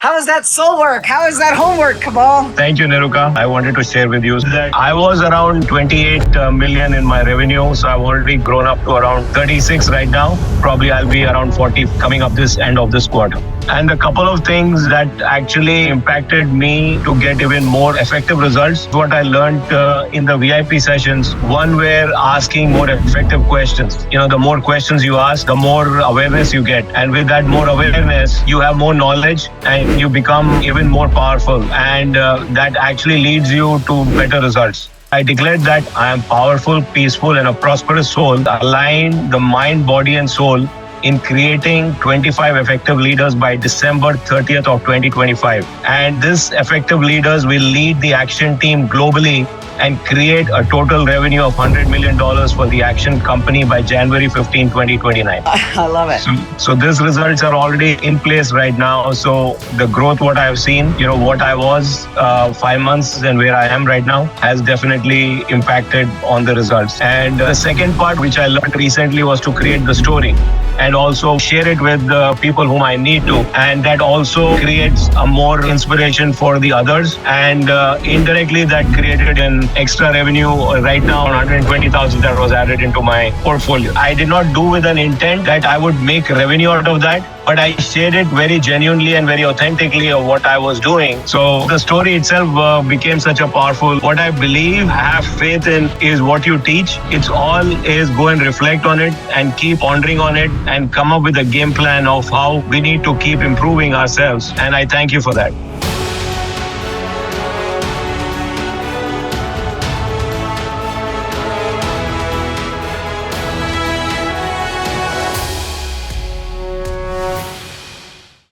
How is that soul work? How is that homework, Kamal? Thank you, Niurka. I wanted to share with you that I was around 28 million in my revenue. So I've already grown up to around 36 right now. Probably I'll be around 40 coming up this end of this quarter. And a couple of things that actually impacted me to get even more effective results. What I learned in the VIP sessions, one were asking more effective questions. The more questions you ask, the more awareness you get. And with that more awareness, you have more knowledge and you become even more powerful. And that actually leads you to better results. I declared that I am powerful, peaceful, and a prosperous soul. Align the mind, body, and soul in creating 25 effective leaders by December 30th of 2025. And these effective leaders will lead the action team globally and create a total revenue of $100 million for the action company by January 15, 2029. I love it. So these results are already in place right now. So the growth, what I've seen, what I was 5 months and where I am right now has definitely impacted on the results. And the second part, which I learned recently, was to create the story and also share it with the people whom I need to. And that also creates a more inspiration for the others. And indirectly, that created an extra revenue right now, 120,000 that was added into my portfolio. I did not do with an intent that I would make revenue out of that, but I shared it very genuinely and very authentically of what I was doing. So the story itself became such a powerful, what I believe, have faith in is what you teach. It's all is go and reflect on it and keep pondering on it and come up with a game plan of how we need to keep improving ourselves. And I thank you for that.